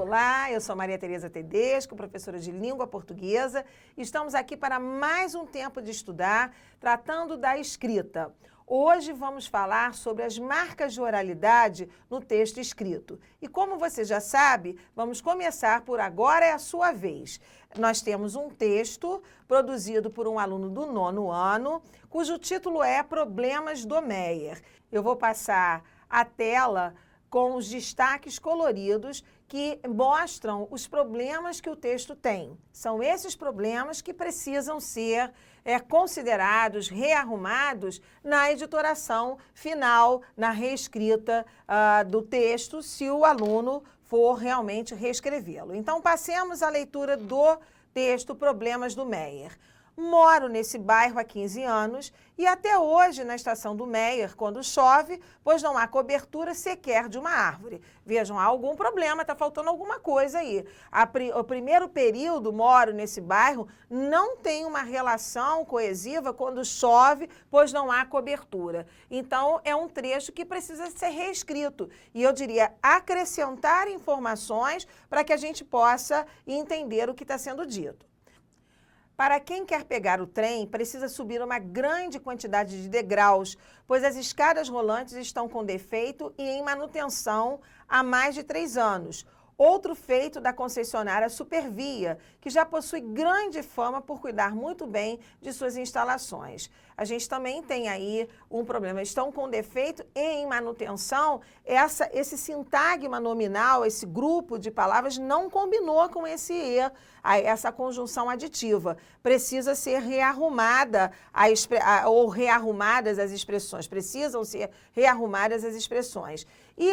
Olá, eu sou Maria Tereza Tedesco, professora de língua portuguesa. Estamos aqui para mais um tempo de estudar, tratando da escrita. Hoje vamos falar sobre as marcas de oralidade no texto escrito. E como você já sabe, vamos começar por Agora é a Sua Vez. Nós temos um texto produzido por um aluno do 9º ano, cujo título é Problemas do Meyer. Eu vou passar a tela com os destaques coloridos que mostram os problemas que o texto tem. São esses problemas que precisam ser considerados, rearrumados na editoração final, na reescrita do texto, se o aluno for realmente reescrevê-lo. Então, passemos à leitura do texto Problemas do Meyer. Moro nesse bairro há 15 anos e até hoje na estação do Meyer, quando chove, pois não há cobertura sequer de uma árvore. Vejam, há algum problema, está faltando alguma coisa aí. O primeiro período, moro nesse bairro, não tem uma relação coesiva quando chove, pois não há cobertura. Então, é um trecho que precisa ser reescrito. E eu diria acrescentar informações para que a gente possa entender o que está sendo dito. Para quem quer pegar o trem, precisa subir uma grande quantidade de degraus, pois as escadas rolantes estão com defeito e em manutenção há mais de 3 anos. Outro feito da concessionária Supervia, que já possui grande fama por cuidar muito bem de suas instalações. A gente também tem aí um problema, estão com defeito e em manutenção, esse sintagma nominal, esse grupo de palavras não combinou com essa conjunção aditiva. Precisa ser rearrumada ou rearrumadas as expressões, precisam ser rearrumadas as expressões. E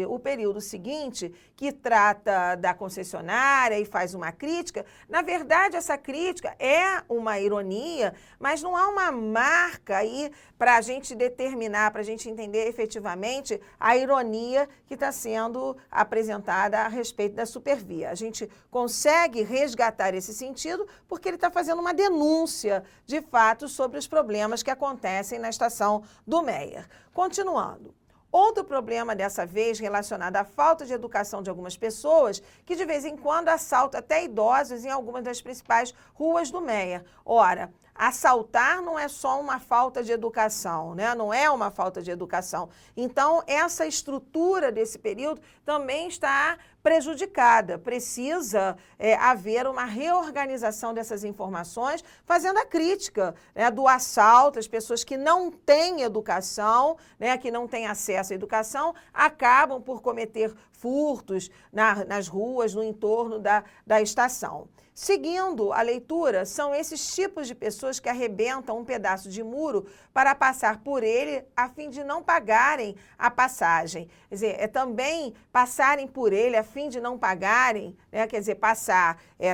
o período seguinte, que trata da concessionária e faz uma crítica, na verdade essa crítica é uma ironia, mas não há uma marca aí para a gente determinar, para a gente entender efetivamente a ironia que está sendo apresentada a respeito da Supervia. A gente consegue resgatar esse sentido porque ele está fazendo uma denúncia de fato sobre os problemas que acontecem na estação do Meyer. Continuando. Outro problema dessa vez relacionado à falta de educação de algumas pessoas que de vez em quando assaltam até idosos em algumas das principais ruas do Meyer. Ora, assaltar não é só uma falta de educação, né? Não é uma falta de educação. Então, essa estrutura desse período também está prejudicada. Precisa haver uma reorganização dessas informações, fazendo a crítica, né, do assalto. As pessoas que não têm educação, né, que não têm acesso à educação, acabam por cometer furtos nas ruas, no entorno da estação. Seguindo a leitura, são esses tipos de pessoas que arrebentam um pedaço de muro para passar por ele a fim de não pagarem a passagem. Quer dizer, também passarem por ele a fim de não pagarem, né? Quer dizer,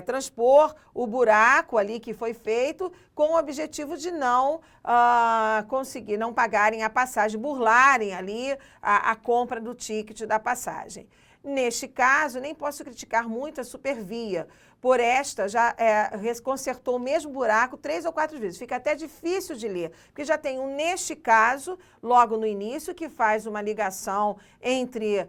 transpor o buraco ali que foi feito com o objetivo de não conseguir, não pagarem a passagem, burlarem ali a compra do ticket da passagem. Neste caso, nem posso criticar muito a Supervia, por esta já consertou o mesmo buraco 3 ou 4 vezes. Fica até difícil de ler, porque já tem um neste caso, logo no início, que faz uma ligação entre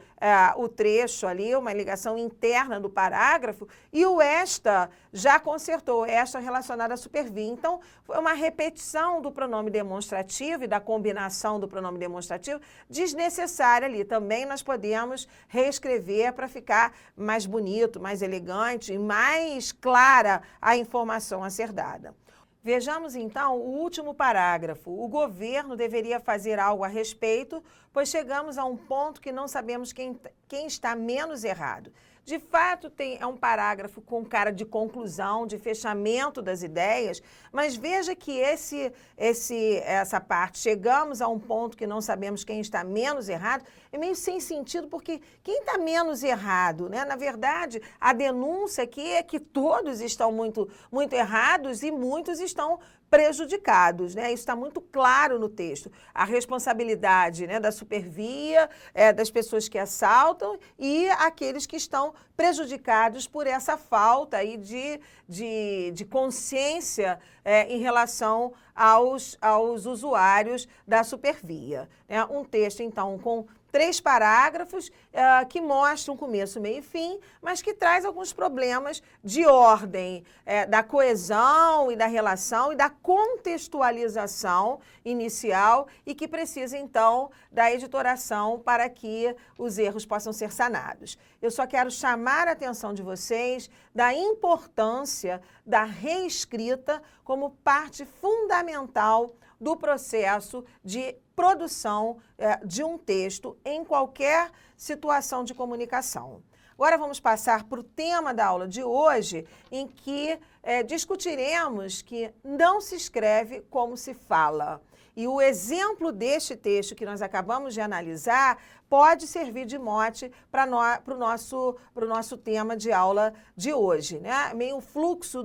o trecho ali, uma ligação interna do parágrafo, e o esta já consertou, esta relacionada à Supervia. Então, foi uma repetição do pronome demonstrativo e da combinação do pronome demonstrativo desnecessária ali. Também nós podemos reescrever para ficar mais bonito, mais elegante e mais clara a informação a ser dada. Vejamos então o último parágrafo. O governo deveria fazer algo a respeito, pois chegamos a um ponto que não sabemos quem está menos errado. De fato, é um parágrafo com cara de conclusão, de fechamento das ideias, mas veja que essa parte, chegamos a um ponto que não sabemos quem está menos errado, é meio sem sentido, porque quem está menos errado, né? Na verdade, a denúncia aqui é que todos estão muito, muito errados e muitos estão prejudicados, né? Isso está muito claro no texto. A responsabilidade, né, da Supervia, das pessoas que assaltam e aqueles que estão prejudicados por essa falta aí de consciência em relação aos usuários da Supervia. Um texto, então, com 3 parágrafos que mostram começo, meio e fim, mas que traz alguns problemas de ordem da coesão e da relação e da contextualização inicial e que precisa, então, da editoração para que os erros possam ser sanados. Eu só quero chamar a atenção de vocês da importância da reescrita como parte fundamental do processo de produção de um texto em qualquer situação de comunicação. Agora vamos passar para o tema da aula de hoje, em que discutiremos que não se escreve como se fala. E o exemplo deste texto que nós acabamos de analisar pode servir de mote para o nosso tema de aula de hoje, né? Meio fluxo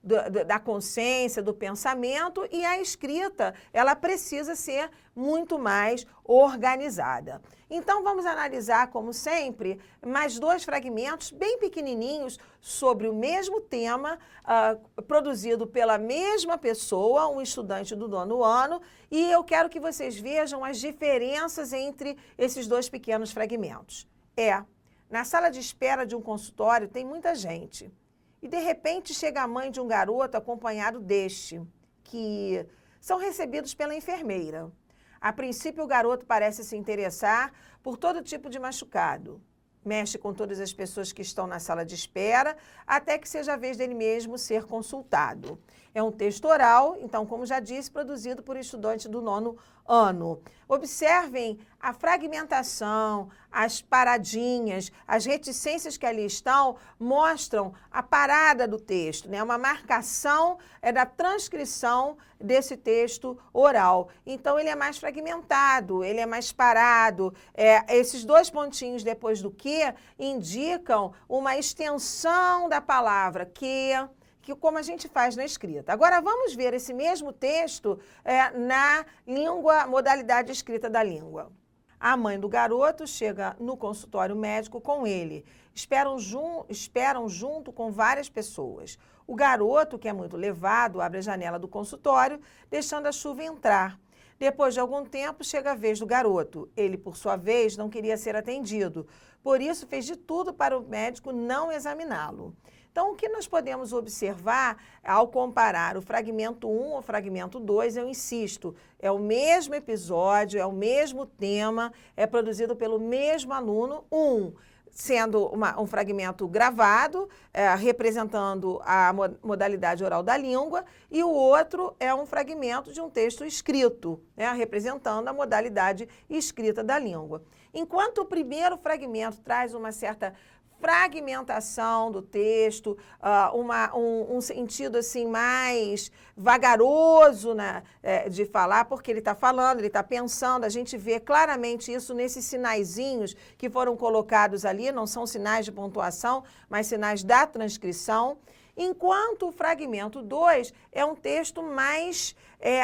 da consciência, do pensamento, e a escrita, ela precisa ser muito mais organizada. Então vamos analisar, como sempre, mais 2 fragmentos bem pequenininhos sobre o mesmo tema, produzido pela mesma pessoa, um estudante do 9º ano, e eu quero que vocês vejam as diferenças entre esses 2 pequenos fragmentos. Na sala de espera de um consultório tem muita gente, e de repente chega a mãe de um garoto acompanhado deste, que são recebidos pela enfermeira. A princípio, o garoto parece se interessar por todo tipo de machucado. Mexe com todas as pessoas que estão na sala de espera, até que seja a vez dele mesmo ser consultado. É um texto oral, então, como já disse, produzido por estudante do 9º ano. Observem a fragmentação, as paradinhas, as reticências que ali estão, mostram a parada do texto, né? Uma marcação da transcrição desse texto oral. Então, ele é mais fragmentado, ele é mais parado. Esses 2 pontinhos depois do que indicam uma extensão da palavra que como a gente faz na escrita. Agora, vamos ver esse mesmo texto na modalidade escrita da língua. A mãe do garoto chega no consultório médico com ele. Esperam junto com várias pessoas. O garoto, que é muito levado, abre a janela do consultório, deixando a chuva entrar. Depois de algum tempo, chega a vez do garoto. Ele, por sua vez, não queria ser atendido. Por isso, fez de tudo para o médico não examiná-lo. Então, o que nós podemos observar ao comparar o fragmento 1 ao fragmento 2, eu insisto, é o mesmo episódio, é o mesmo tema, é produzido pelo mesmo aluno, sendo um fragmento gravado, representando a modalidade oral da língua, e o outro é um fragmento de um texto escrito, né, representando a modalidade escrita da língua. Enquanto o primeiro fragmento traz uma certa fragmentação do texto, um sentido assim mais vagaroso, né, de falar, porque ele está falando, ele está pensando, a gente vê claramente isso nesses sinaizinhos que foram colocados ali, não são sinais de pontuação, mas sinais da transcrição, enquanto o fragmento 2 é um texto mais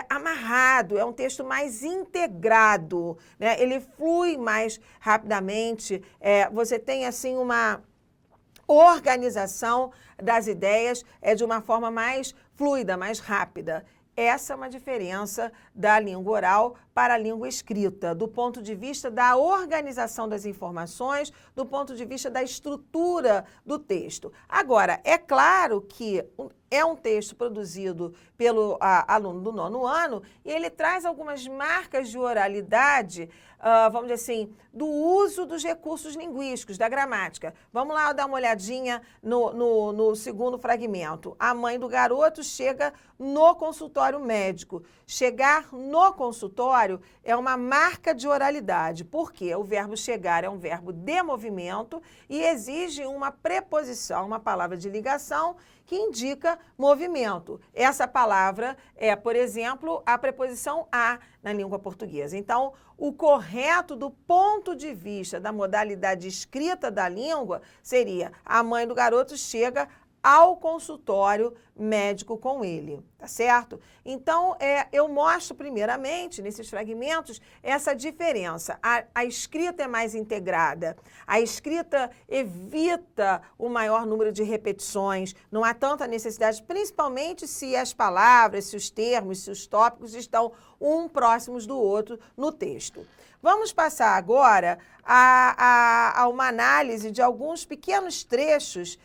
amarrado, é um texto mais integrado, né? Ele flui mais rapidamente, você tem assim uma organização das ideias de uma forma mais fluida, mais rápida. Essa é uma diferença da língua oral para a língua escrita, do ponto de vista da organização das informações, do ponto de vista da estrutura do texto. Agora, é claro que é um texto produzido pelo aluno do 9º ano e ele traz algumas marcas de oralidade, vamos dizer assim, do uso dos recursos linguísticos, da gramática. Vamos lá dar uma olhadinha no segundo fragmento. A mãe do garoto chega no consultório médico. Chegar no consultório é uma marca de oralidade, porque o verbo chegar é um verbo de movimento e exige uma preposição, uma palavra de ligação que indica movimento. Essa palavra é, por exemplo, a preposição a na língua portuguesa. Então, o correto do ponto de vista da modalidade escrita da língua seria: a mãe do garoto chega ao consultório médico com ele, tá certo? Então, eu mostro primeiramente, nesses fragmentos, essa diferença. A escrita é mais integrada, a escrita evita o maior número de repetições, não há tanta necessidade, principalmente se as palavras, se os termos, se os tópicos estão um próximos do outro no texto. Vamos passar agora a uma análise de alguns pequenos trechos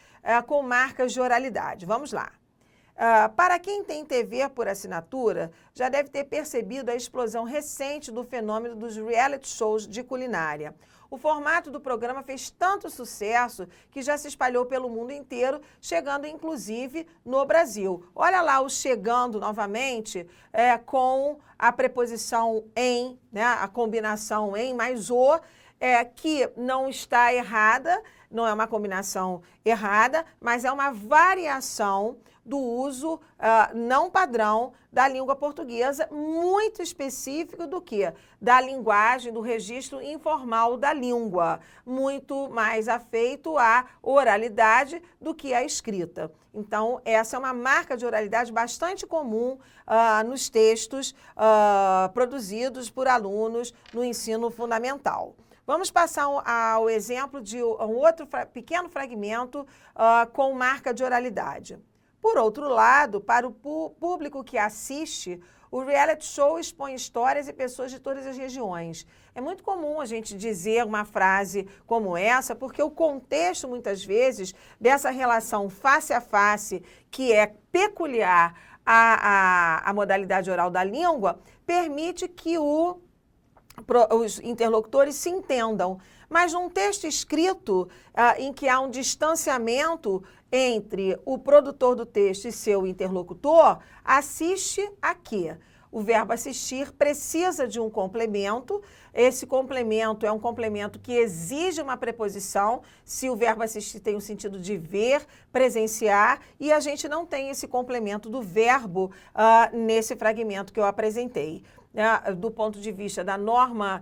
com marcas de oralidade. Vamos lá. Para quem tem TV por assinatura, já deve ter percebido a explosão recente do fenômeno dos reality shows de culinária. O formato do programa fez tanto sucesso que já se espalhou pelo mundo inteiro, chegando inclusive no Brasil. Olha lá o chegando novamente com a preposição em, né, a combinação em mais o, que não está errada, não é uma combinação errada, mas é uma variação do uso não padrão da língua portuguesa, muito específico do que? Da linguagem, do registro informal da língua, muito mais afeito à oralidade do que à escrita. Então, essa é uma marca de oralidade bastante comum nos textos produzidos por alunos no ensino fundamental. Vamos passar ao exemplo de um outro pequeno fragmento com marca de oralidade. Por outro lado, para o público que assiste, o reality show expõe histórias e pessoas de todas as regiões. É muito comum a gente dizer uma frase como essa, porque o contexto, muitas vezes, dessa relação face a face, que é peculiar à modalidade oral da língua, permite que os interlocutores se entendam. Mas num texto escrito, em que há um distanciamento entre o produtor do texto e seu interlocutor, assiste a quê? O verbo assistir precisa de um complemento. Esse complemento é um complemento que exige uma preposição, se o verbo assistir tem o sentido de ver, presenciar, e a gente não tem esse complemento do verbo nesse fragmento que eu apresentei. Do ponto de vista da norma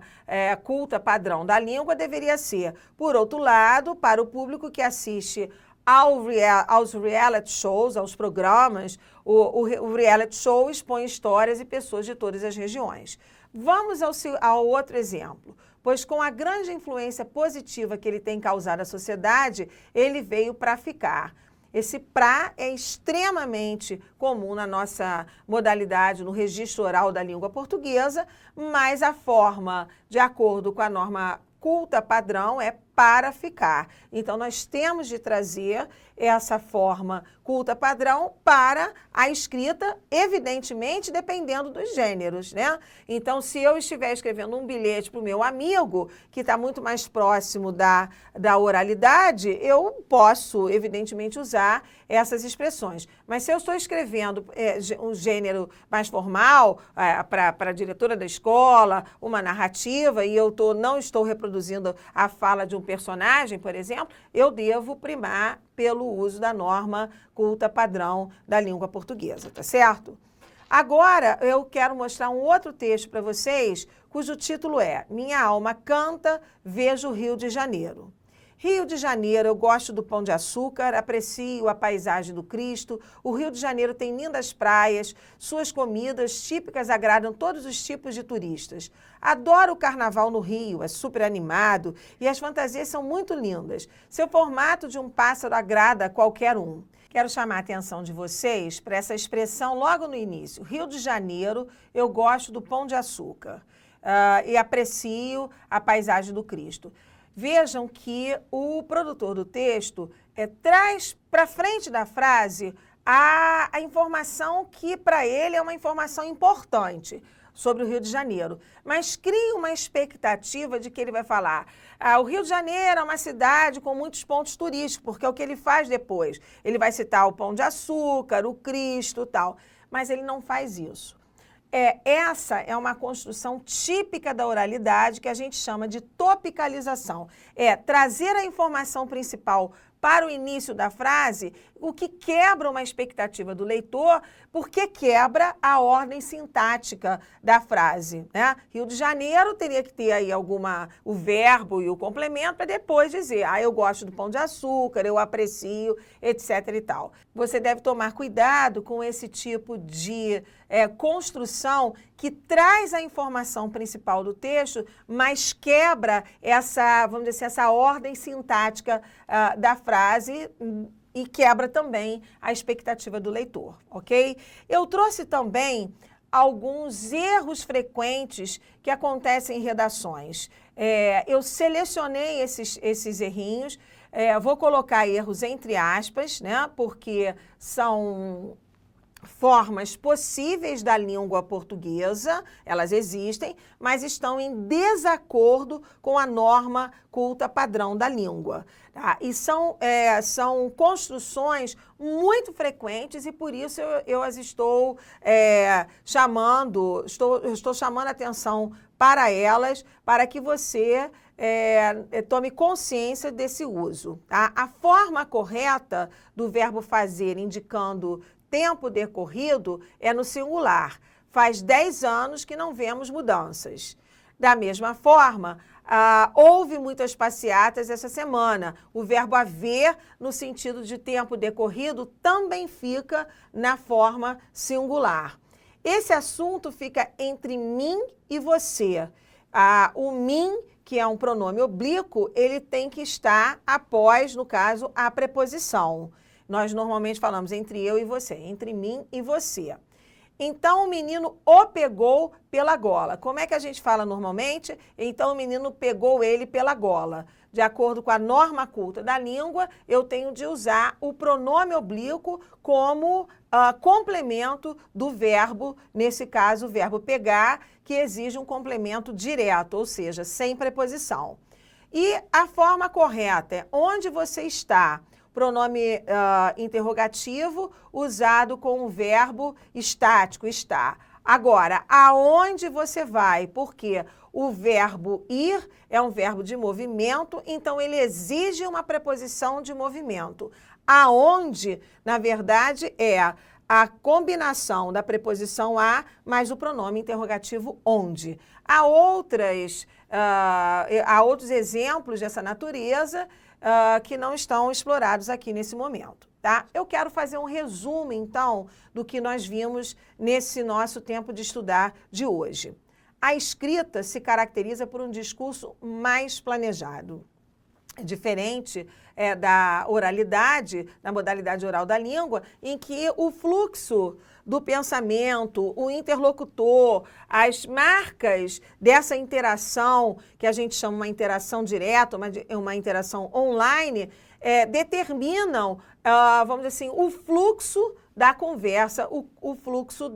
culta padrão da língua, deveria ser, por outro lado, para o público que assiste aos reality shows, aos programas, o reality show expõe histórias e pessoas de todas as regiões. Vamos ao outro exemplo. Pois com a grande influência positiva que ele tem causado à sociedade, ele veio para ficar. Esse pra é extremamente comum na nossa modalidade, no registro oral da língua portuguesa, mas a forma, de acordo com a norma culta padrão, é para ficar. Então, nós temos de trazer essa forma culta padrão para a escrita, evidentemente, dependendo dos gêneros, né? Então, se eu estiver escrevendo um bilhete para o meu amigo, que está muito mais próximo da oralidade, eu posso, evidentemente, usar essas expressões. Mas se eu estou escrevendo um gênero mais formal, para a diretora da escola, uma narrativa, e eu não estou reproduzindo a fala de um personagem, por exemplo, eu devo primar pelo uso da norma culta padrão da língua portuguesa, tá certo? Agora, eu quero mostrar um outro texto para vocês, cujo título é Minha Alma Canta, Vejo o Rio de Janeiro. Rio de Janeiro, eu gosto do Pão de Açúcar, aprecio a paisagem do Cristo. O Rio de Janeiro tem lindas praias, suas comidas típicas agradam todos os tipos de turistas. Adoro o carnaval no Rio, é super animado e as fantasias são muito lindas. Seu formato de um pássaro agrada a qualquer um. Quero chamar a atenção de vocês para essa expressão logo no início. Rio de Janeiro, eu gosto do Pão de Açúcar e aprecio a paisagem do Cristo. Vejam que o produtor do texto traz para frente da frase a informação que para ele é uma informação importante sobre o Rio de Janeiro, mas cria uma expectativa de que ele vai falar o Rio de Janeiro é uma cidade com muitos pontos turísticos, porque é o que ele faz depois. Ele vai citar o Pão de Açúcar, o Cristo e tal, mas ele não faz isso. Essa é uma construção típica da oralidade que a gente chama de topicalização. É trazer a informação principal para o início da frase o que quebra uma expectativa do leitor, porque quebra a ordem sintática da frase, né? Rio de Janeiro teria que ter aí o verbo e o complemento para depois dizer, eu gosto do pão de açúcar, eu aprecio, etc e tal. Você deve tomar cuidado com esse tipo de construção que traz a informação principal do texto, mas quebra essa, vamos dizer assim, essa ordem sintática da frase e quebra também a expectativa do leitor, ok? Eu trouxe também alguns erros frequentes que acontecem em redações. Eu selecionei esses errinhos, vou colocar erros entre aspas, né? Porque são formas possíveis da língua portuguesa, elas existem, mas estão em desacordo com a norma culta padrão da língua. Tá? E são construções muito frequentes e por isso eu as estou chamando a atenção para elas, para que você tome consciência desse uso. Tá? A forma correta do verbo fazer indicando tempo decorrido é no singular. Faz 10 anos que não vemos mudanças. Da mesma forma, houve muitas passeatas essa semana. O verbo haver, no sentido de tempo decorrido, também fica na forma singular. Esse assunto fica entre mim e você. O mim, que é um pronome oblíquo, ele tem que estar após, no caso, a preposição. Nós normalmente falamos entre eu e você, entre mim e você. Então, o menino o pegou pela gola. Como é que a gente fala normalmente? Então, o menino pegou ele pela gola. De acordo com a norma culta da língua, eu tenho de usar o pronome oblíquo como complemento do verbo, nesse caso, o verbo pegar, que exige um complemento direto, ou seja, sem preposição. E a forma correta é onde você está. Pronome interrogativo usado com o verbo estático, está. Agora, aonde você vai? Porque o verbo ir é um verbo de movimento, então ele exige uma preposição de movimento. Aonde, na verdade, é a combinação da preposição a mais o pronome interrogativo onde. Há outros exemplos dessa natureza que não estão explorados aqui nesse momento, tá? Eu quero fazer um resumo, então, do que nós vimos nesse nosso tempo de estudar de hoje. A escrita se caracteriza por um discurso mais planejado. Diferente da oralidade, da modalidade oral da língua, em que o fluxo do pensamento, o interlocutor, as marcas dessa interação, que a gente chama uma interação direta, uma interação online, determinam, vamos dizer assim, o fluxo da conversa, o fluxo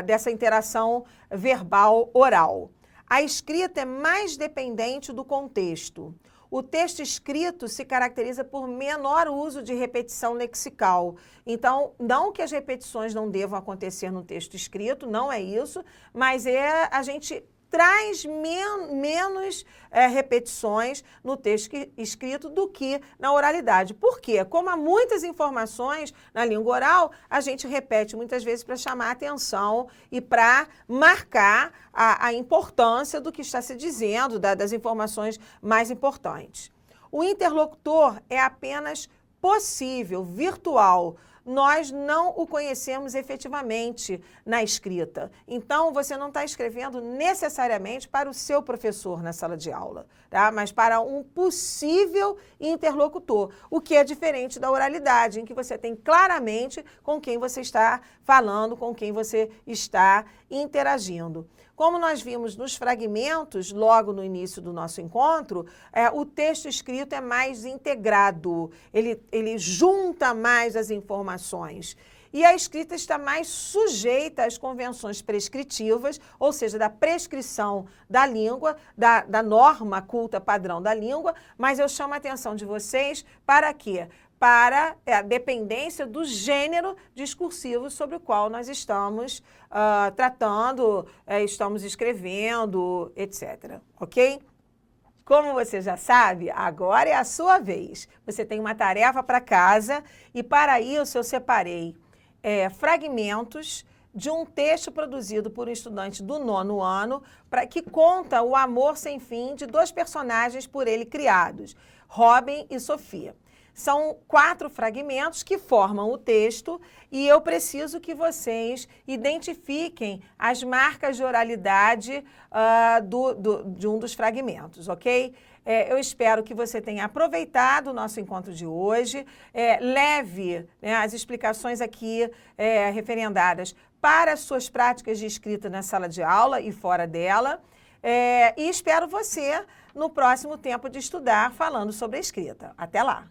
dessa interação verbal oral. A escrita é mais dependente do contexto. O texto escrito se caracteriza por menor uso de repetição lexical. Então, não que as repetições não devam acontecer no texto escrito, não é isso, mas a gente traz menos repetições no texto escrito do que na oralidade. Por quê? Como há muitas informações na língua oral, a gente repete muitas vezes para chamar a atenção e para marcar a importância do que está se dizendo, das informações mais importantes. O interlocutor é apenas possível, virtual. Nós não o conhecemos efetivamente na escrita. Então, você não está escrevendo necessariamente para o seu professor na sala de aula, tá? Mas para um possível interlocutor, o que é diferente da oralidade, em que você tem claramente com quem você está falando, com quem você está interagindo. Como nós vimos nos fragmentos, logo no início do nosso encontro, o texto escrito é mais integrado, ele junta mais as informações. E a escrita está mais sujeita às convenções prescritivas, ou seja, da prescrição da língua, da norma culta padrão da língua, mas eu chamo a atenção de vocês para quê? Para a dependência do gênero discursivo sobre o qual nós estamos tratando, estamos escrevendo, etc. Ok? Como você já sabe, agora é a sua vez. Você tem uma tarefa para casa e para isso eu separei fragmentos de um texto produzido por um estudante do 9º ano que conta o amor sem fim de 2 personagens por ele criados, Robin e Sofia. São 4 fragmentos que formam o texto e eu preciso que vocês identifiquem as marcas de oralidade de um dos fragmentos, ok? Eu espero que você tenha aproveitado o nosso encontro de hoje, leve as explicações aqui referendadas para as suas práticas de escrita na sala de aula e fora dela, e espero você no próximo tempo de estudar falando sobre a escrita. Até lá!